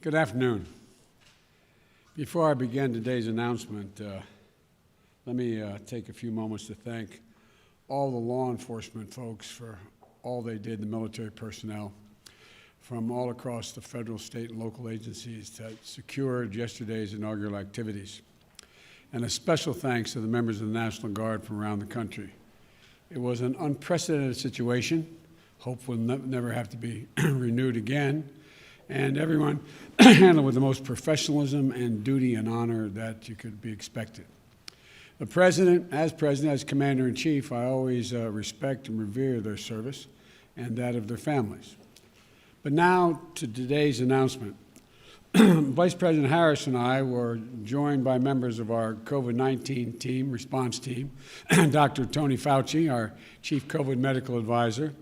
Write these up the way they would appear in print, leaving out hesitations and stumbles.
Good afternoon. Before I begin today's announcement, let me take a few moments to thank all the law enforcement folks for all they did, the military personnel from all across the federal, state, and local agencies that secured yesterday's inaugural activities. And a special thanks to the members of the National Guard from around the country. It was an unprecedented situation. Hope will never have to be renewed again. And everyone handled with the most professionalism and duty and honor that you could be expected. The President, as Commander-in-Chief, I always respect and revere their service and that of their families. But now to today's announcement. Vice President Harris and I were joined by members of our COVID-19 team, response team, Dr. Tony Fauci, our Chief COVID Medical Advisor,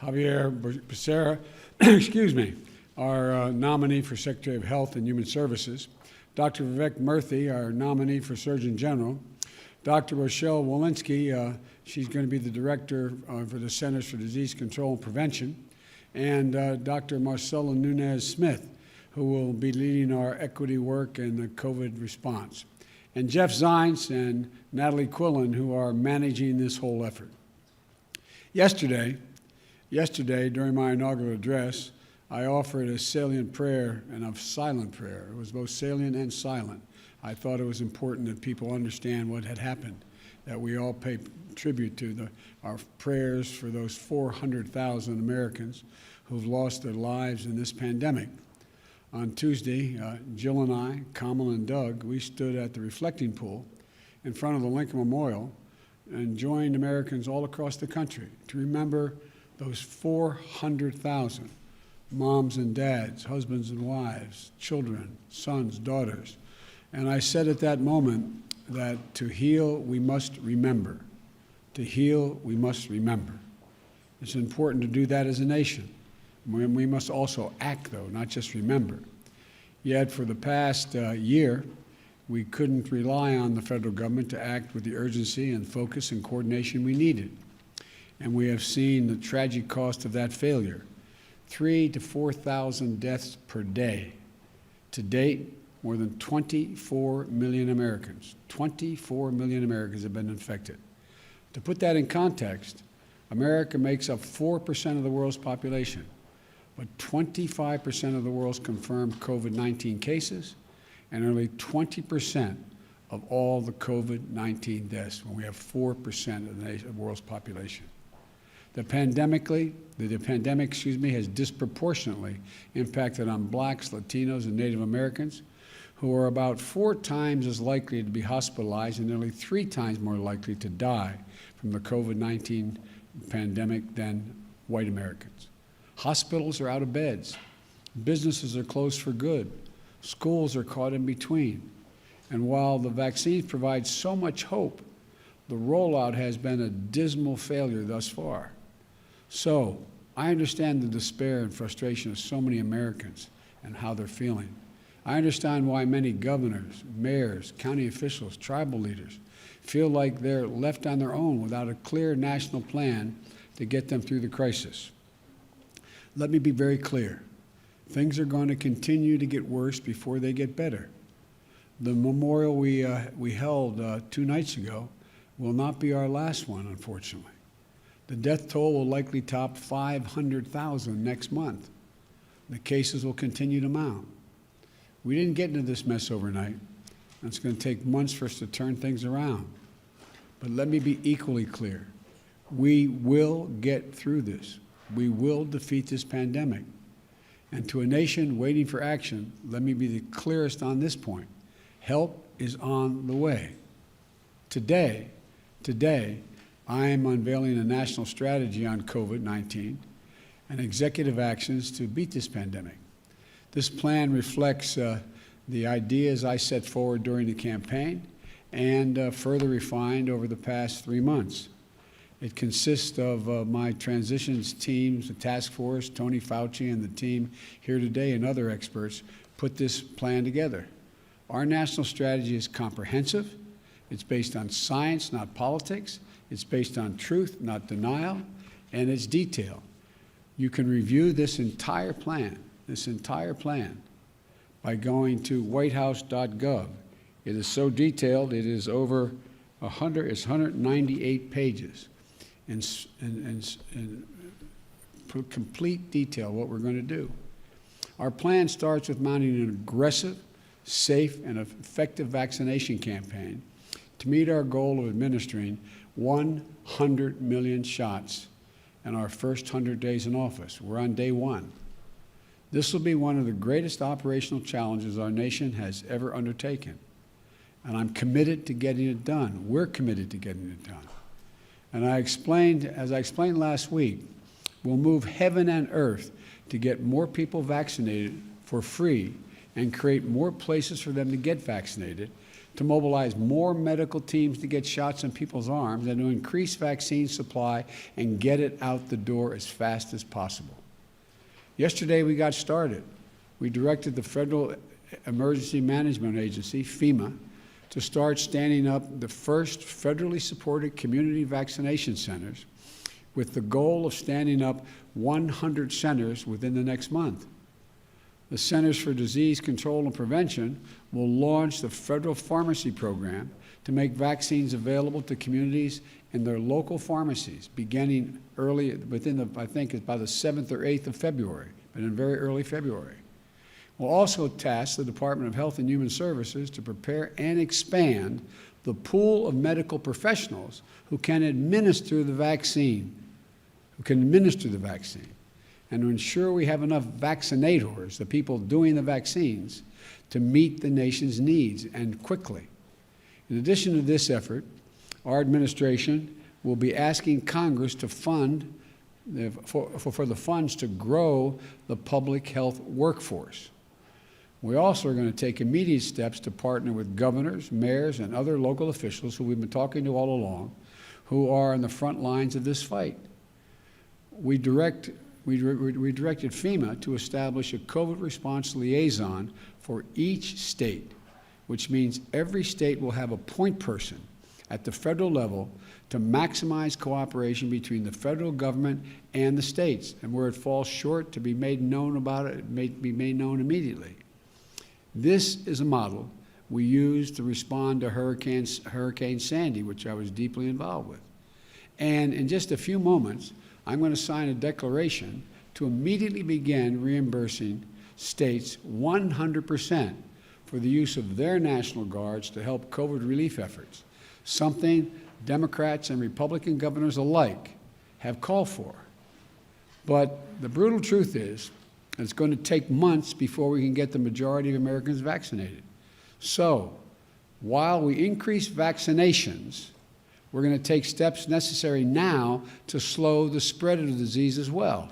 Javier Becerra, our nominee for Secretary of Health and Human Services, Dr. Vivek Murthy, our nominee for Surgeon General, Dr. Rochelle Walensky, she's going to be the Director for the Centers for Disease Control and Prevention, and Dr. Marcelo Nunez-Smith, who will be leading our equity work in the COVID response, and Jeff Zients and Natalie Quillen, who are managing this whole effort. Yesterday, during my inaugural address, I offered a salient prayer and a silent prayer. It was both salient and silent. I thought it was important that people understand what had happened, that we all pay tribute to our prayers for those 400,000 Americans who've lost their lives in this pandemic. On Tuesday, Jill and I, Kamal and Doug, we stood at the reflecting pool in front of the Lincoln Memorial and joined Americans all across the country to remember those 400,000 moms and dads, husbands and wives, children, sons, daughters. And I said at that moment that to heal, we must remember. To heal, we must remember. It's important to do that as a nation. We must also act, though, not just remember. Yet for the past year, we couldn't rely on the federal government to act with the urgency and focus and coordination we needed. And we have seen the tragic cost of that failure. 3,000 to 4,000 deaths per day. To date, more than 24 million Americans, 24 million Americans have been infected. To put that in context, America makes up 4% of the world's population, but 25% of the world's confirmed COVID-19 cases and only 20% of all the COVID-19 deaths when we have 4% of the world's population. The pandemic has disproportionately impacted on blacks, Latinos, and Native Americans, who are about 4 times as likely to be hospitalized and nearly 3 times more likely to die from the COVID-19 pandemic than white Americans. Hospitals are out of beds. Businesses are closed for good. Schools are caught in between. And while the vaccines provide so much hope, the rollout has been a dismal failure thus far. So I understand the despair and frustration of so many Americans and how they're feeling. I understand why many governors, mayors, county officials, tribal leaders feel like they're left on their own without a clear national plan to get them through the crisis. Let me be very clear. Things are going to continue to get worse before they get better. The memorial we held 2 nights ago will not be our last one, unfortunately. The death toll will likely top 500,000 next month. The cases will continue to mount. We didn't get into this mess overnight, and it's going to take months for us to turn things around. But let me be equally clear. We will get through this. We will defeat this pandemic. And to a nation waiting for action, let me be the clearest on this point. Help is on the way. Today, I am unveiling a national strategy on COVID-19 and executive actions to beat this pandemic. This plan reflects the ideas I set forward during the campaign and further refined over the past 3 months. It consists of my transitions teams, the task force, Tony Fauci and the team here today and other experts put this plan together. Our national strategy is comprehensive. It's based on science, not politics. It's based on truth, not denial, and it's detailed. You can review this entire plan by going to whitehouse.gov. It is so detailed, it is over 198 pages in complete detail what we're going to do. Our plan starts with mounting an aggressive, safe, and effective vaccination campaign to meet our goal of administering 100 million shots in our first 100 days in office. We're on day one. This will be one of the greatest operational challenges our nation has ever undertaken. And I'm committed to getting it done. We're committed to getting it done. And as I explained last week, we'll move heaven and earth to get more people vaccinated for free and create more places for them to get vaccinated, to mobilize more medical teams to get shots in people's arms, and to increase vaccine supply and get it out the door as fast as possible. Yesterday, we got started. We directed the Federal Emergency Management Agency, FEMA, to start standing up the first federally supported community vaccination centers with the goal of standing up 100 centers within the next month. The Centers for Disease Control and Prevention will launch the federal pharmacy program to make vaccines available to communities in their local pharmacies, beginning early, I think it's by the 7th or 8th of February, but in very early February. We'll also task the Department of Health and Human Services to prepare and expand the pool of medical professionals who can administer the vaccine, and to ensure we have enough vaccinators, the people doing the vaccines, to meet the nation's needs, and quickly. In addition to this effort, our administration will be asking Congress to fund for the funds to grow the public health workforce. We also are going to take immediate steps to partner with governors, mayors, and other local officials who we've been talking to all along, who are on the front lines of this fight. We directed FEMA to establish a COVID response liaison for each state, which means every state will have a point person at the federal level to maximize cooperation between the federal government and the states, and where it falls short, to be made known about it, be made known immediately. This is a model we used to respond to Hurricane Sandy, which I was deeply involved with. And in just a few moments, I'm going to sign a declaration to immediately begin reimbursing states 100% for the use of their National Guards to help COVID relief efforts, something Democrats and Republican governors alike have called for. But the brutal truth is, it's going to take months before we can get the majority of Americans vaccinated. So, while we increase vaccinations, we're going to take steps necessary now to slow the spread of the disease as well.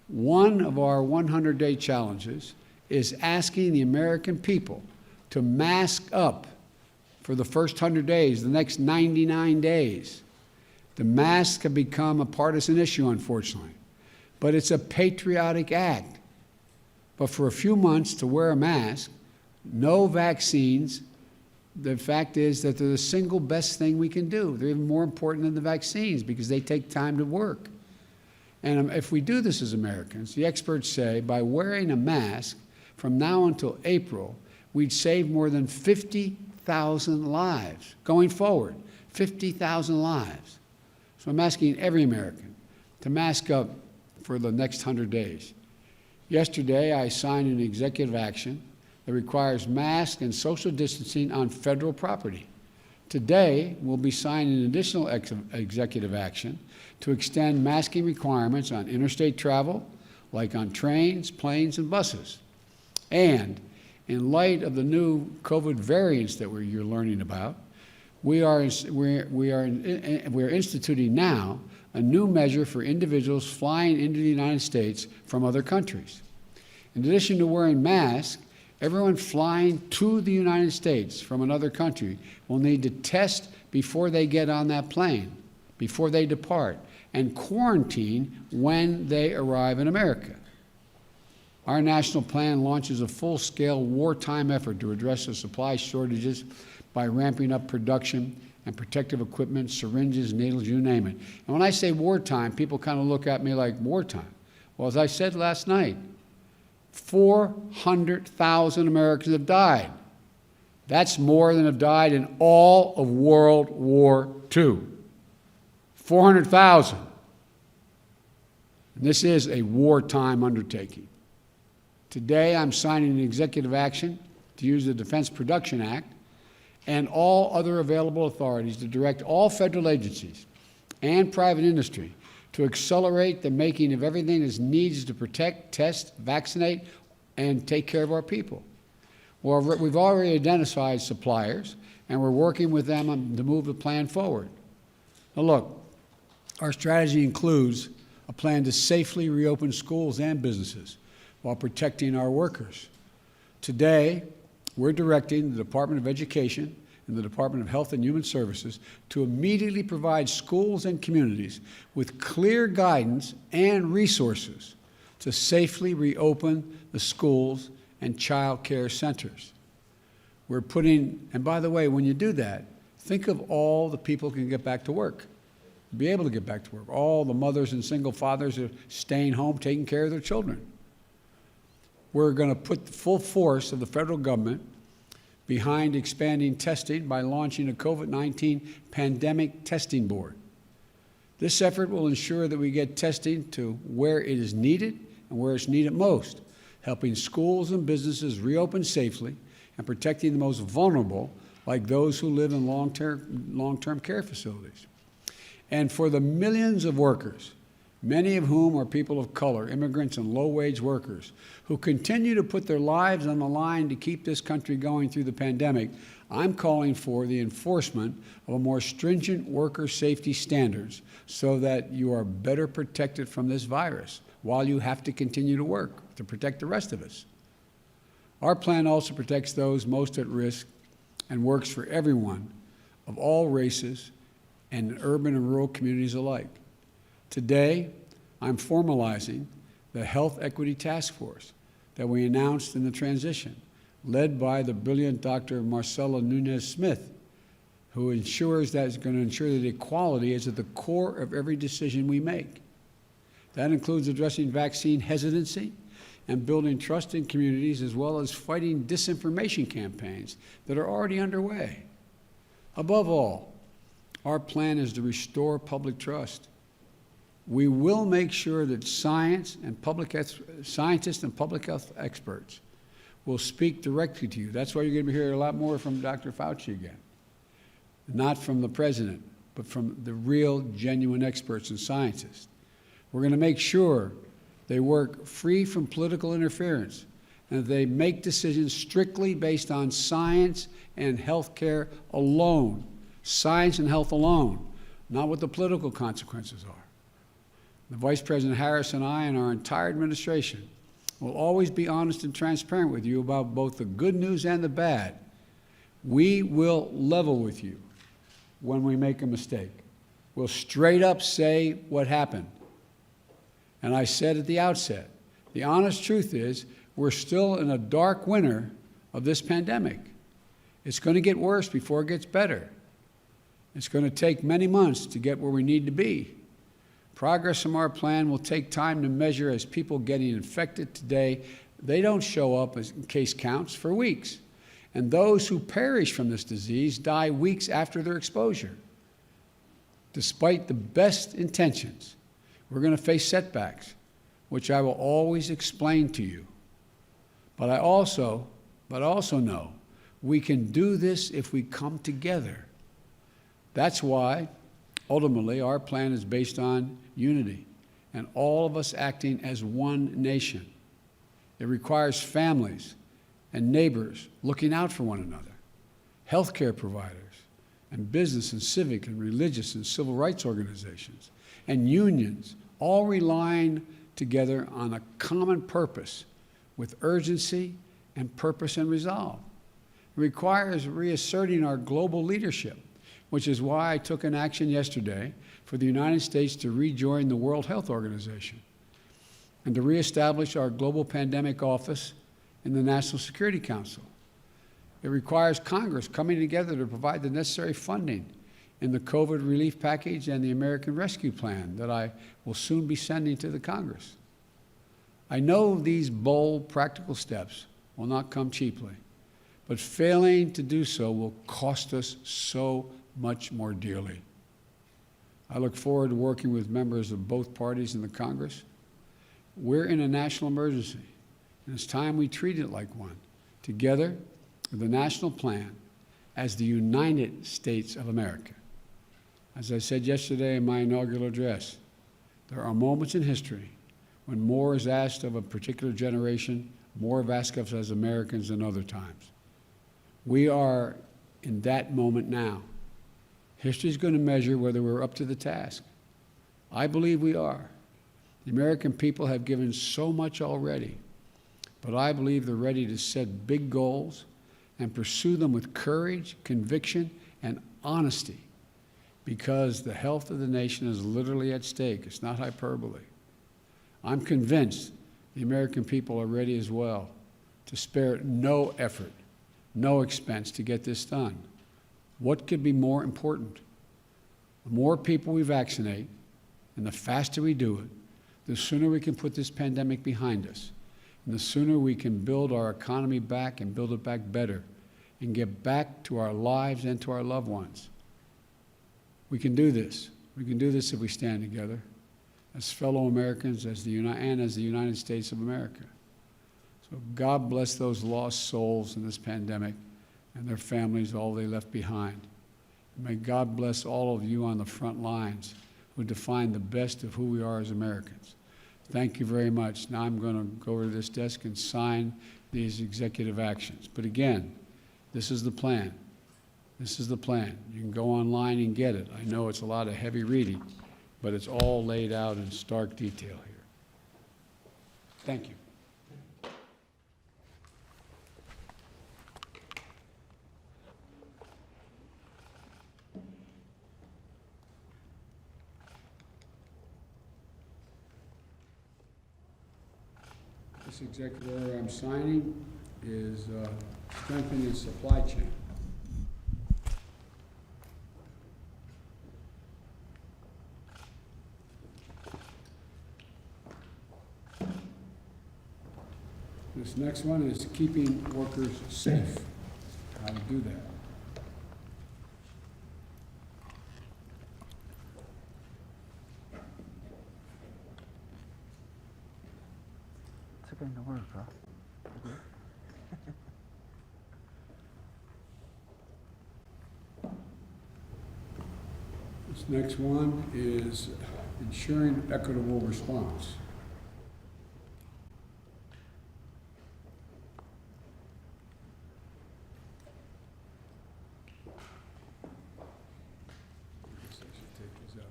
One of our 100-day challenges is asking the American people to mask up for the first 100 days, the next 99 days. The masks have become a partisan issue, unfortunately, but it's a patriotic act. But for a few months to wear a mask, no vaccines, the fact is that they're the single best thing we can do. They're even more important than the vaccines because they take time to work. And if we do this as Americans, the experts say by wearing a mask from now until April, we'd save more than 50,000 lives going forward, 50,000 lives. So I'm asking every American to mask up for the next 100 days. Yesterday, I signed an executive action that requires masks and social distancing on federal property. Today, we'll be signing an additional executive action to extend masking requirements on interstate travel, like on trains, planes, and buses. And in light of the new COVID variants that you're learning about, we are instituting now a new measure for individuals flying into the United States from other countries. In addition to wearing masks, everyone flying to the United States from another country will need to test before they get on that plane, before they depart, and quarantine when they arrive in America. Our national plan launches a full-scale wartime effort to address the supply shortages by ramping up production and protective equipment, syringes, needles, you name it. And when I say wartime, people kind of look at me like, wartime? Well, as I said last night, 400,000 Americans have died. That's more than have died in all of World War II. 400,000. And this is a wartime undertaking. Today, I'm signing an executive action to use the Defense Production Act and all other available authorities to direct all federal agencies and private industry to accelerate the making of everything that's needed to protect, test, vaccinate, and take care of our people. Well, we've already identified suppliers, and we're working with them to move the plan forward. Now look, our strategy includes a plan to safely reopen schools and businesses while protecting our workers. Today, we're directing the Department of Education and the Department of Health and Human Services to immediately provide schools and communities with clear guidance and resources to safely reopen the schools and child care centers. We're putting, and by the way, when you do that, think of all the people who can get back to work, be able to get back to work, all the mothers and single fathers who are staying home, taking care of their children. We're going to put the full force of the federal government behind expanding testing by launching a COVID-19 pandemic testing board. This effort will ensure that we get testing to where it is needed and where it's needed most, helping schools and businesses reopen safely and protecting the most vulnerable, like those who live in long-term care facilities. And for the millions of workers, many of whom are people of color, immigrants and low-wage workers, who continue to put their lives on the line to keep this country going through the pandemic, I'm calling for the enforcement of a more stringent worker safety standards so that you are better protected from this virus while you have to continue to work to protect the rest of us. Our plan also protects those most at risk and works for everyone of all races and urban and rural communities alike. Today, I'm formalizing the Health Equity Task Force that we announced in the transition, led by the brilliant Dr. Marcela Nunez-Smith, who is going to ensure that equality is at the core of every decision we make. That includes addressing vaccine hesitancy and building trust in communities, as well as fighting disinformation campaigns that are already underway. Above all, our plan is to restore public trust. We will make sure that scientists and public health experts will speak directly to you. That's why you're going to be hearing a lot more from Dr. Fauci again. Not from the president, but from the real, genuine experts and scientists. We're going to make sure they work free from political interference and that they make decisions strictly based on science and health care alone. Science and health alone, not what the political consequences are. The Vice President Harris and I and our entire administration will always be honest and transparent with you about both the good news and the bad. We will level with you when we make a mistake. We'll straight up say what happened. And I said at the outset, the honest truth is we're still in a dark winter of this pandemic. It's going to get worse before it gets better. It's going to take many months to get where we need to be. Progress from our plan will take time to measure as people getting infected today, they don't show up as case counts for weeks. And those who perish from this disease die weeks after their exposure. Despite the best intentions, we're going to face setbacks, which I will always explain to you. But I also know we can do this if we come together. That's why, ultimately, our plan is based on unity and all of us acting as one nation. It requires families and neighbors looking out for one another, healthcare providers, and business and civic and religious and civil rights organizations, and unions, all relying together on a common purpose with urgency and purpose and resolve. It requires reasserting our global leadership, which is why I took an action yesterday for the United States to rejoin the World Health Organization and to reestablish our global pandemic office in the National Security Council. It requires Congress coming together to provide the necessary funding in the COVID relief package and the American Rescue Plan that I will soon be sending to the Congress. I know these bold, practical steps will not come cheaply, but failing to do so will cost us so much more dearly. I look forward to working with members of both parties in the Congress. We're in a national emergency, and it's time we treat it like one, together with a national plan as the United States of America. As I said yesterday in my inaugural address, there are moments in history when more is asked of a particular generation, more is asked of us as Americans than other times. We are in that moment now. History is going to measure whether we're up to the task. I believe we are. The American people have given so much already, but I believe they're ready to set big goals and pursue them with courage, conviction, and honesty, because the health of the nation is literally at stake. It's not hyperbole. I'm convinced the American people are ready as well to spare no effort, no expense to get this done. What could be more important? The more people we vaccinate and the faster we do it, the sooner we can put this pandemic behind us, and the sooner we can build our economy back and build it back better and get back to our lives and to our loved ones. We can do this. We can do this if we stand together as fellow Americans, as the United States of America. So God bless those lost souls in this pandemic and their families, all they left behind. And may God bless all of you on the front lines who define the best of who we are as Americans. Thank you very much. Now I'm going to go over to this desk and sign these executive actions. But again, this is the plan. This is the plan. You can go online and get it. I know it's a lot of heavy reading, but it's all laid out in stark detail here. Thank you. This executive order I'm signing is strengthening the supply chain. This next one is keeping workers safe. How to do that. It's going to work, huh? This next one is ensuring equitable response.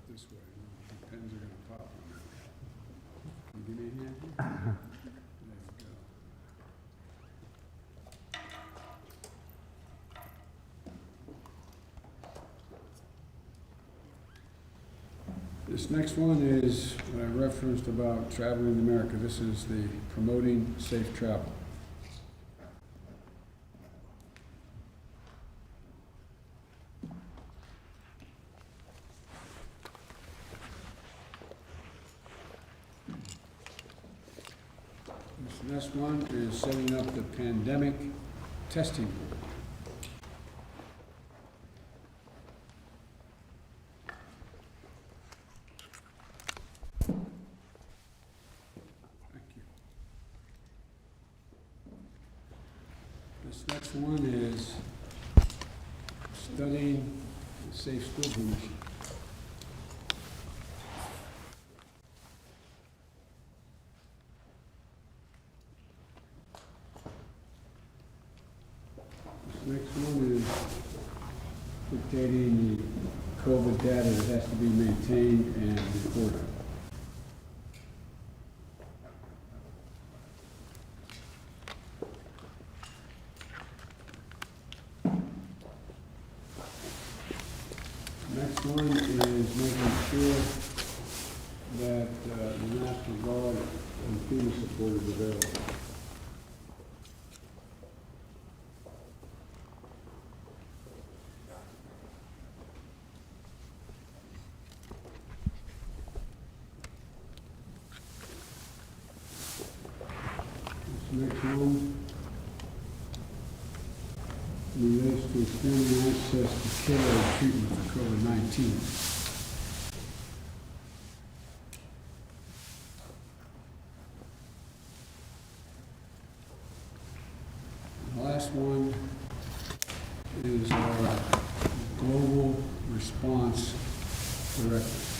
This way. The pens are going to pop on that. Can you give me a hand here? There we go. This next one is what I referenced about traveling in America. This is the promoting safe travel. This next one is setting up the pandemic testing board. Thank you. This next one is studying the Safe Schools Initiative. Next one is dictating the COVID data that has to be maintained and recorded. Next one is making sure that the National Guard and FEMA support is available. Next one relates to expanding access to care and treatment for COVID-19. The last one is our Global Response Director.